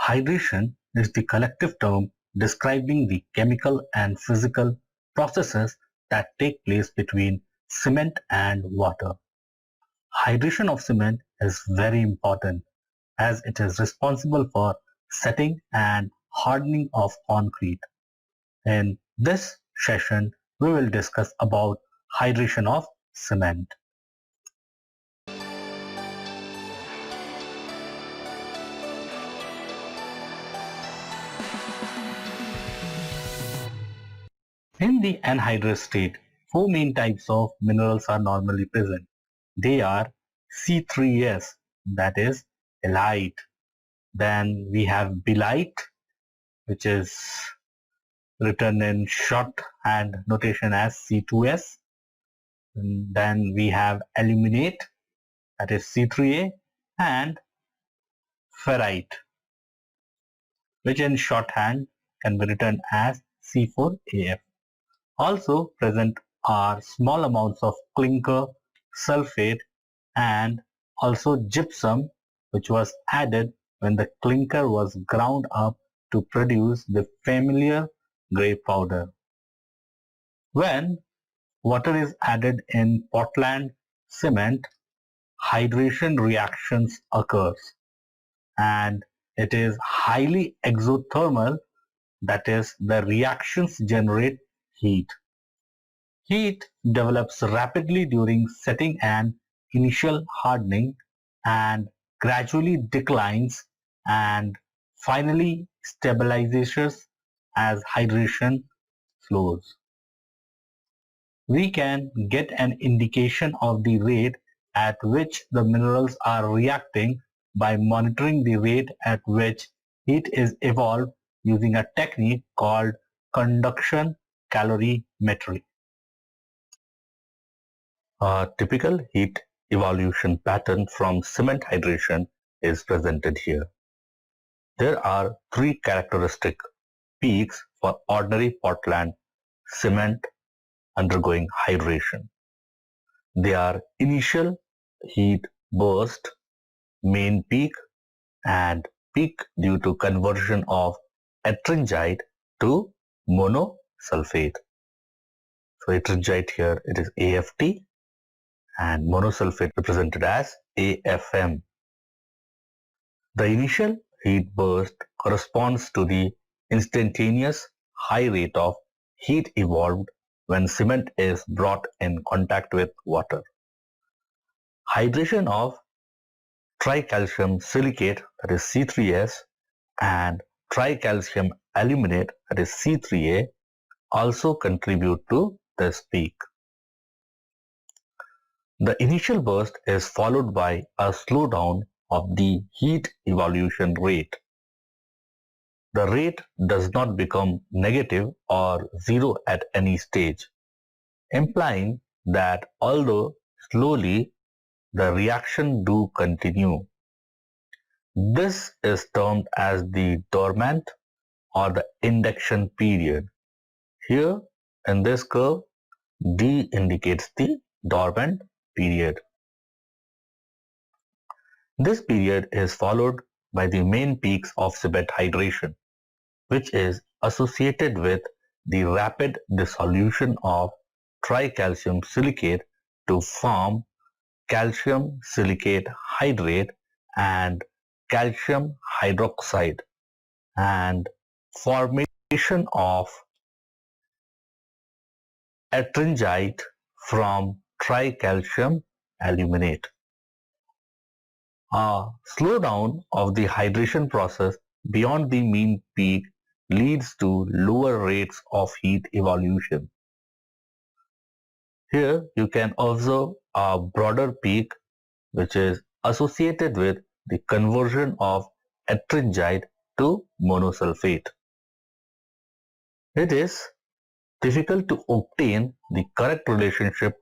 Hydration is the collective term describing the chemical and physical processes that take place between cement and water. Hydration of cement is very important as it is responsible for setting and hardening of concrete. In this session, we will discuss about hydration of cement. In the anhydrous state, four main types of minerals are normally present. They are C3S, that is halite. Then we have belite, which is written in shorthand notation as C2S. And then we have aluminate, that is C3A, and ferrite, which in shorthand can be written as C4AF. Also present are small amounts of clinker, sulfate, and also gypsum, which was added when the clinker was ground up to produce the familiar grey powder. When water is added in Portland cement, hydration reactions occurs and it is highly exothermal, that is the reactions generate heat. Heat develops rapidly during setting and initial hardening and gradually declines and finally stabilizes as hydration slows. We can get an indication of the rate at which the minerals are reacting by monitoring the rate at which heat is evolved using a technique called conduction calorimetry. A typical heat evolution pattern from cement hydration is presented here. There are three characteristic peaks for ordinary Portland cement undergoing hydration. They are initial heat burst, main peak, and peak due to conversion of ettringite to monosulfate. So ettringite here it is AFT and monosulfate represented as AFM. The initial heat burst corresponds to the instantaneous high rate of heat evolved when cement is brought in contact with water. Hydration of tricalcium silicate, that is C3S, and tricalcium aluminate, that is C3A, also contribute to this peak. The initial burst is followed by a slowdown of the heat evolution rate. The rate does not become negative or zero at any stage, implying that although slowly, the reaction do continue. This is termed as the dormant or the induction period. Here in this curve, D indicates the dormant period. This period is followed by the main peaks of cement hydration, which is associated with the rapid dissolution of tricalcium silicate to form calcium silicate hydrate and calcium hydroxide and formation of ettringite from tricalcium aluminate. A slowdown of the hydration process beyond the mean peak leads to lower rates of heat evolution. Here you can observe a broader peak which is associated with the conversion of ettringite to monosulfate. It is difficult to obtain the correct relationship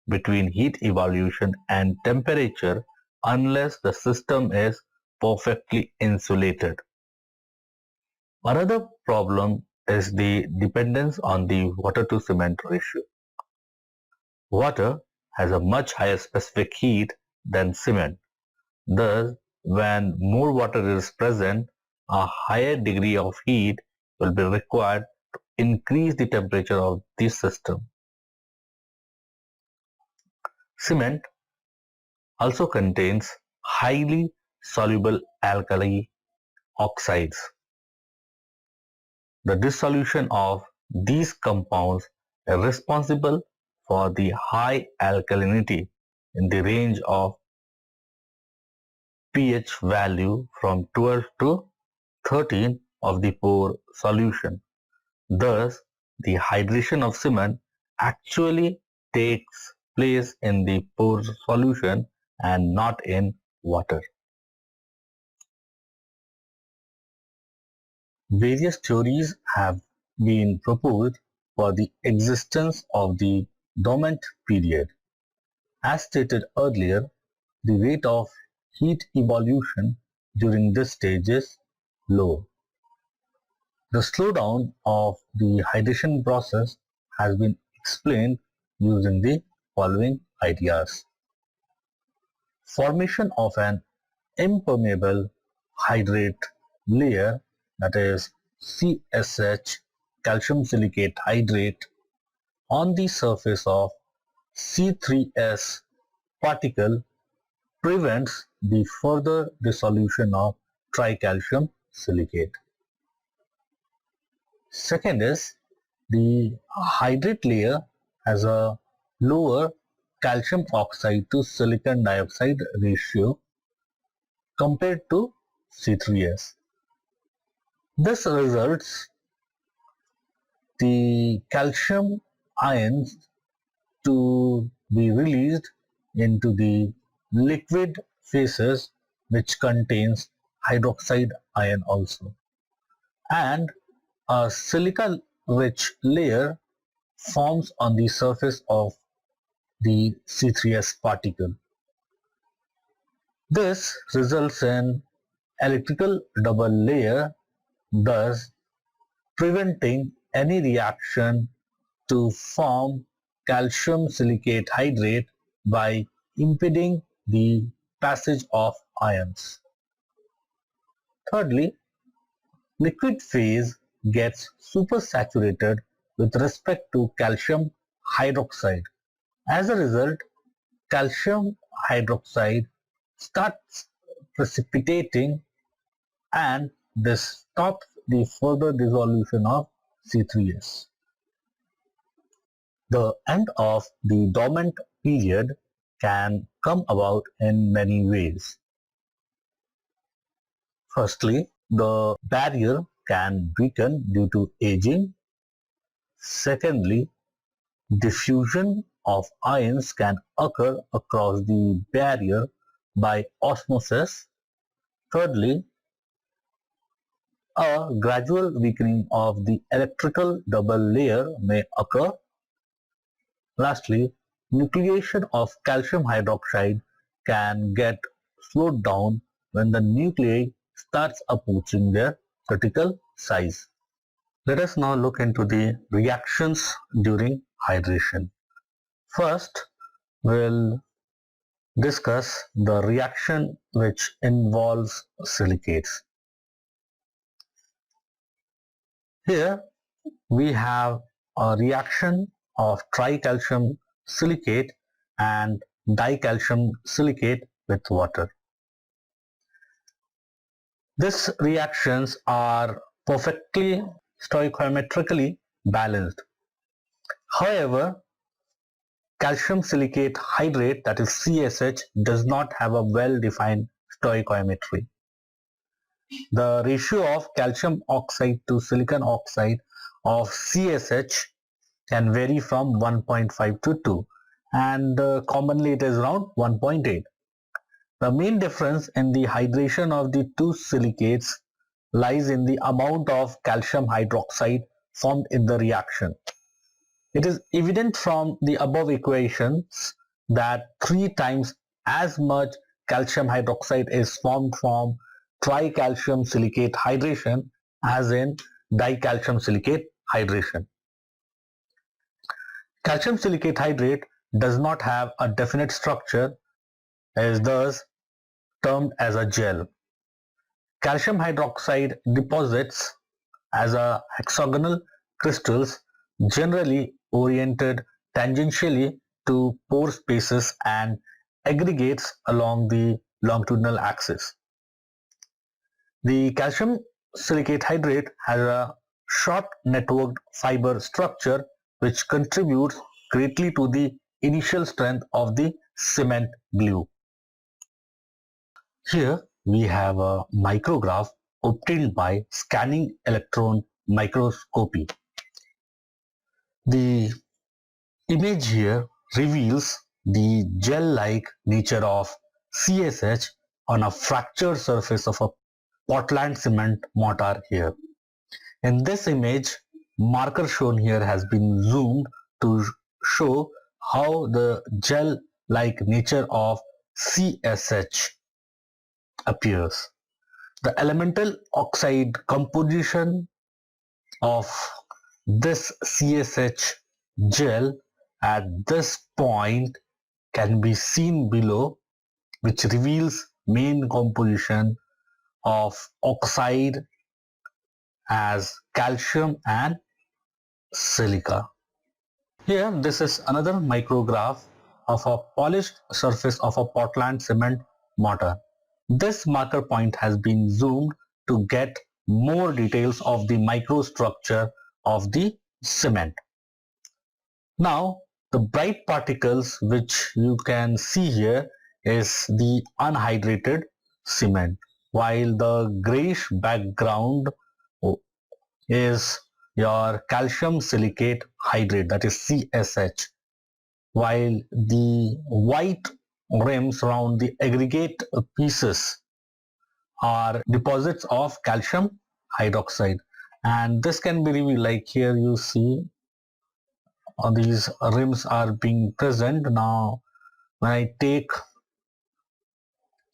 between heat evolution and temperature unless the system is perfectly insulated. Another problem is the dependence on the water to cement ratio. Water has a much higher specific heat than cement. Thus, when more water is present, a higher degree of heat will be required to increase the temperature of this system. Cement also contains highly soluble alkali oxides. The dissolution of these compounds is responsible for the high alkalinity in the range of pH value from 12 to 13 of the pore solution. Thus, the hydration of cement actually takes place in the pore solution and not in water. Various theories have been proposed for the existence of the dormant period. As stated earlier, the rate of heat evolution during this stage is low. The slowdown of the hydration process has been explained using the following ideas. Formation of an impermeable hydrate layer, that is CSH, calcium silicate hydrate, on the surface of C3S particle prevents the further dissolution of tricalcium silicate. Second is the hydrate layer has a lower calcium oxide to silicon dioxide ratio compared to C3S. This results the calcium ions to be released into the liquid phases, which contains hydroxide ion also, and a silica rich layer forms on the surface of the C3S particle. This results in electrical double layer, thus preventing any reaction to form calcium silicate hydrate by impeding the passage of ions. Thirdly, liquid phase gets supersaturated with respect to calcium hydroxide. As a result, calcium hydroxide starts precipitating, and this stops the further dissolution of C3S. The end of the dormant period can come about in many ways. Firstly, the barrier can weaken due to aging. Secondly, diffusion of ions can occur across the barrier by osmosis. Thirdly, a gradual weakening of the electrical double layer may occur. Lastly, nucleation of calcium hydroxide can get slowed down when the nuclei starts approaching their critical size. Let us now look into the reactions during hydration. First, we'll discuss the reaction which involves silicates. Here we have a reaction of tricalcium silicate and dicalcium silicate with water. These reactions are perfectly stoichiometrically balanced. However, calcium silicate hydrate, that is CSH, does not have a well-defined stoichiometry. The ratio of calcium oxide to silicon oxide of CSH can vary from 1.5 to 2, and commonly it is around 1.8. The main difference in the hydration of the two silicates lies in the amount of calcium hydroxide formed in the reaction. It is evident from the above equations that 3 times as much calcium hydroxide is formed from tricalcium silicate hydration as in dicalcium silicate hydration. Calcium silicate hydrate does not have a definite structure, is thus termed as a gel. calcium hydroxide deposits as a hexagonal crystals generally oriented tangentially to pore spaces and aggregates along the longitudinal axis. The calcium silicate hydrate has a short networked fiber structure which contributes greatly to the initial strength of the cement glue. Here we have a micrograph obtained by scanning electron microscopy. The image here reveals the gel-like nature of CSH on a fractured surface of a Portland cement mortar here. In this image, marker shown here has been zoomed to show how the gel-like nature of CSH appears. The elemental oxide composition of this CSH gel at this point can be seen below, which reveals main composition of oxide as calcium and silica. Here this is another micrograph of a polished surface of a Portland cement mortar. This marker point has been zoomed to get more details of the microstructure of the cement. Now the bright particles which you can see here is the unhydrated cement, while the grayish background is your calcium silicate hydrate, that is CSH, while the white rims around the aggregate pieces are deposits of calcium hydroxide, and this can be revealed like here you see these rims are being present. Now when I take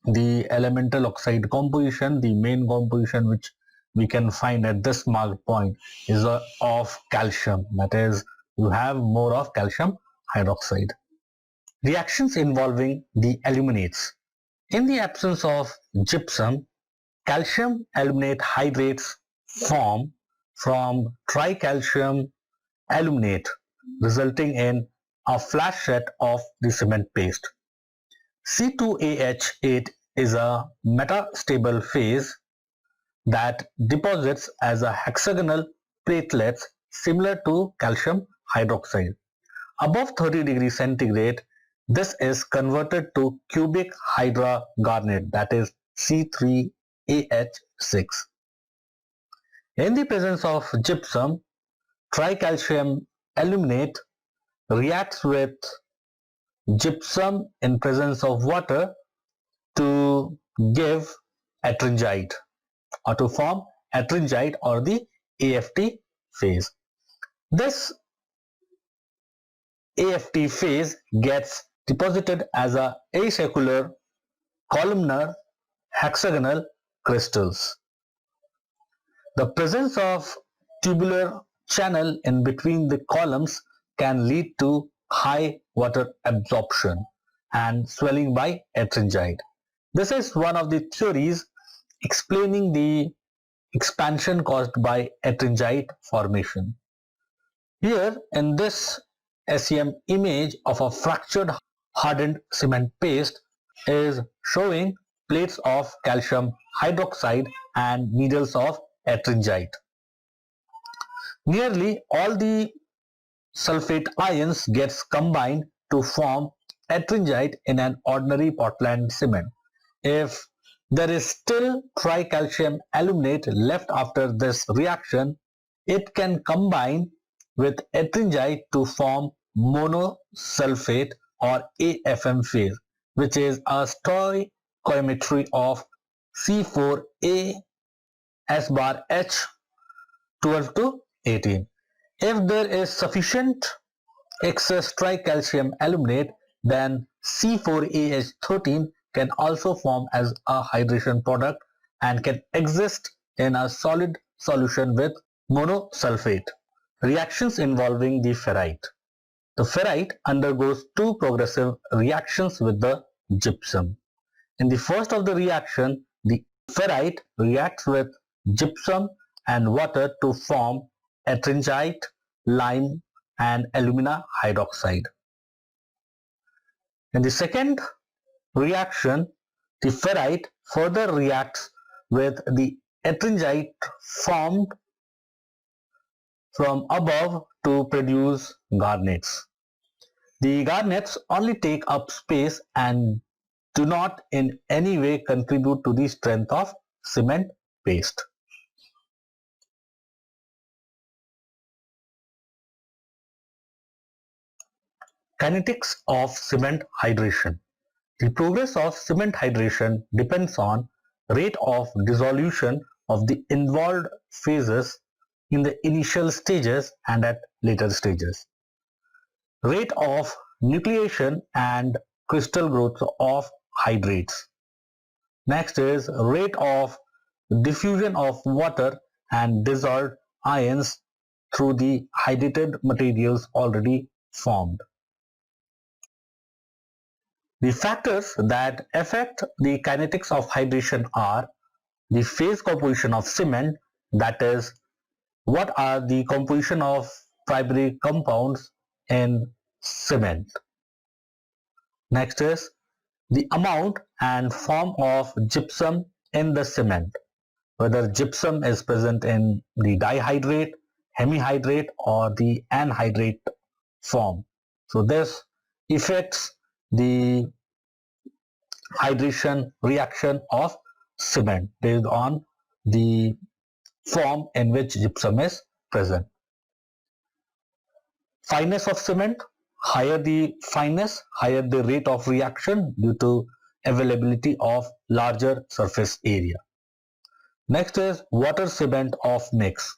the elemental oxide composition, the main composition which we can find at this marked point is of calcium, that is you have more of calcium hydroxide. Reactions involving the aluminates. In the absence of gypsum, calcium aluminate hydrates form from tricalcium aluminate, resulting in a flat set of the cement paste. C2AH8 is a metastable phase that deposits as a hexagonal platelets similar to calcium hydroxide. Above 30 degrees centigrade, this is converted to cubic hydra garnet, that is C3AH6. In the presence of gypsum, tricalcium aluminate reacts with gypsum in presence of water to give ettringite or to form ettringite or the AFT phase. This AFT phase gets deposited as a acicular columnar hexagonal crystals. The presence of tubular channel in between the columns can lead to high water absorption and swelling by ettringite. This is one of the theories explaining the expansion caused by ettringite formation. Here in this SEM image of a fractured hardened cement paste is showing plates of calcium hydroxide and needles of ettringite. Nearly all the sulfate ions gets combined to form ettringite in an ordinary Portland cement. If there is still tricalcium aluminate left after this reaction, it can combine with ettringite to form monosulfate or AFM phase, which is a stoichiometry of C4A S bar H 12 to 18. If there is sufficient excess tricalcium aluminate, then C4AH13 can also form as a hydration product and can exist in a solid solution with monosulfate. Reactions involving the ferrite. The ferrite undergoes two progressive reactions with the gypsum. In the first of the reaction, the Ferrite reacts with gypsum and water to form ettringite, lime, and alumina hydroxide. In the second reaction, the ferrite further reacts with the ettringite formed from above to produce garnets. The garnets only take up space and do not in any way contribute to the strength of cement paste. Kinetics of cement hydration. The progress of cement hydration depends on rate of dissolution of the involved phases in the initial stages and at later stages. Rate of nucleation and crystal growth of hydrates. Next is rate of diffusion of water and dissolved ions through the hydrated materials already formed. The factors that affect the kinetics of hydration are the phase composition of cement, that is, what are the composition of primary compounds in cement. Next is the amount and form of gypsum in the cement, whether gypsum is present in the dihydrate, hemihydrate, or the anhydrate form. So this affects the hydration reaction of cement based on the form in which gypsum is present. Fineness of cement, higher the fineness, higher the rate of reaction due to availability of larger surface area. Next is water cement of mix.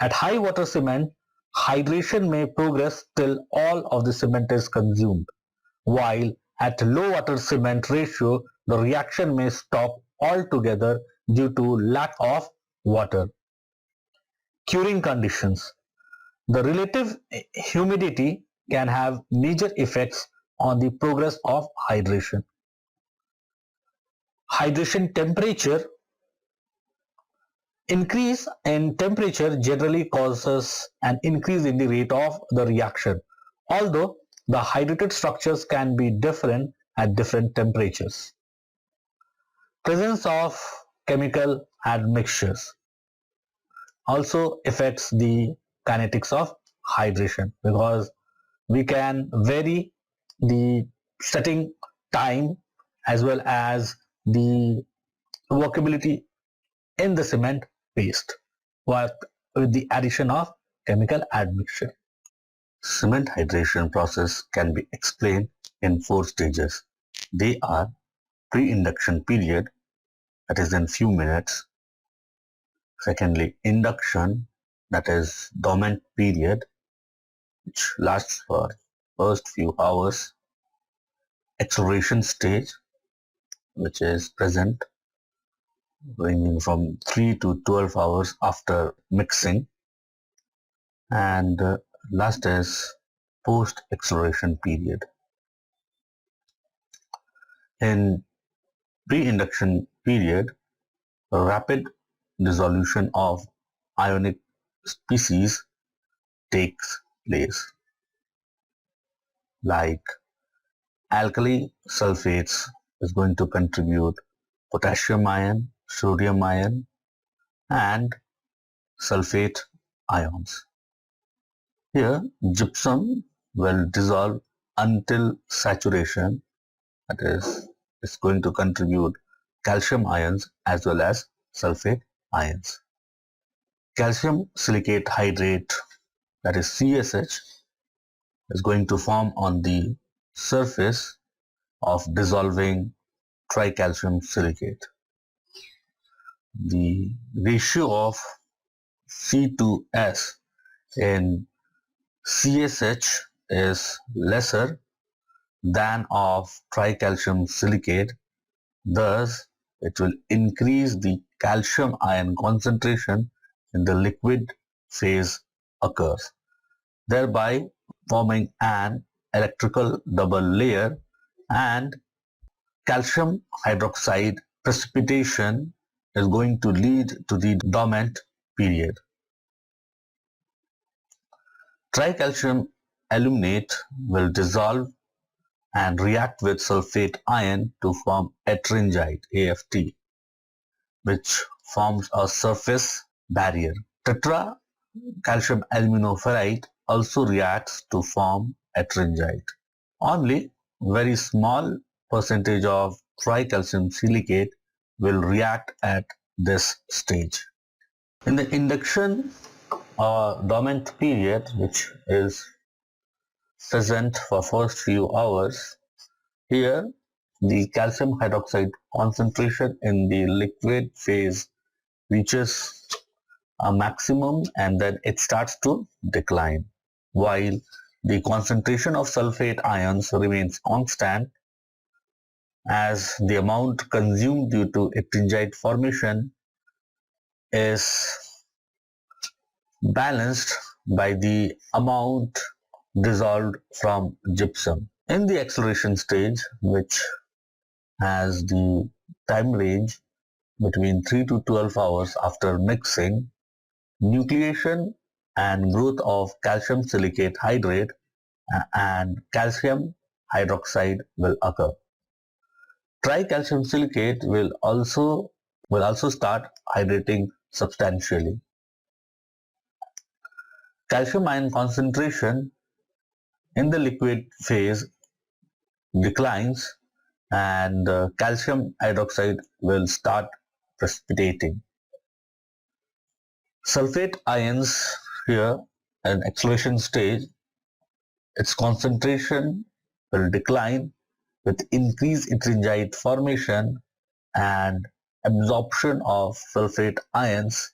At high water cement, hydration may progress till all of the cement is consumed, while at low water cement ratio, the reaction may stop altogether due to lack of water. Curing conditions. The relative humidity can have major effects on the progress of hydration. Hydration temperature. Increase in temperature generally causes an increase in the rate of the reaction, although the hydrated structures can be different at different temperatures. Presence of chemical admixtures also affects the kinetics of hydration, because we can vary the setting time as well as the workability in the cement paste with the addition of chemical admixture. Cement hydration process can be explained in 4 stages. They are pre-induction period, that is in few minutes. Secondly, induction, that is dormant period, which lasts for first few hours. Acceleration stage, which is present ranging from 3 to 12 hours after mixing. And last is post acceleration period. In pre-induction period, a rapid dissolution of ionic species takes place, like alkali sulfates is going to contribute potassium ion, sodium ion, and sulfate ions. Here, gypsum will dissolve until saturation, that is, it's going to contribute calcium ions as well as sulfate ions. Calcium silicate hydrate, that is CSH, is going to form on the surface of dissolving tricalcium silicate. The ratio of C to S in CSH is lesser than of tricalcium silicate, thus it will increase the calcium ion concentration in the liquid phase occurs, thereby forming an electrical double layer, and calcium hydroxide precipitation is going to lead to the dormant period. Tricalcium aluminate will dissolve and react with sulfate ion to form ettringite (AFT), which forms a surface barrier. Tetracalcium aluminoferrite also reacts to form ettringite. Only very small percentage of tricalcium silicate will react at this stage. In the induction or dormant period, which is present for first few hours, here the calcium hydroxide concentration in the liquid phase reaches a maximum and then it starts to decline, while the concentration of sulfate ions remains constant as the amount consumed due to ettringite formation is balanced by the amount dissolved from gypsum. In the acceleration stage, which has the time range between 3 to 12 hours after mixing, nucleation and growth of calcium silicate hydrate and calcium hydroxide will occur. Tricalcium silicate will also start hydrating substantially. Calcium ion concentration in the liquid phase declines and calcium hydroxide will start precipitating. Sulfate ions here in acceleration stage, its concentration will decline with increased ettringite formation and absorption of sulfate ions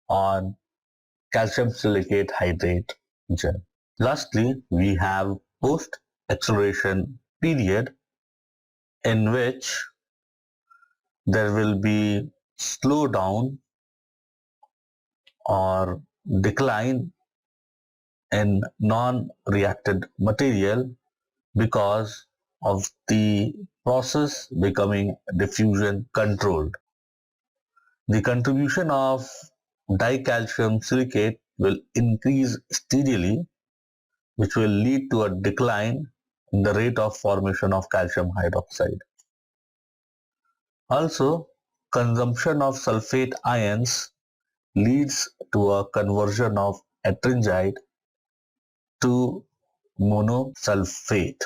on calcium silicate hydrate gel. Lastly, we have post-acceleration period in which there will be slowdown or decline in non-reacted material because of the process becoming diffusion controlled. The contribution of dicalcium silicate will increase steadily, which will lead to a decline in the rate of formation of calcium hydroxide. Also, consumption of sulfate ions leads to a conversion of ettringite to monosulfate.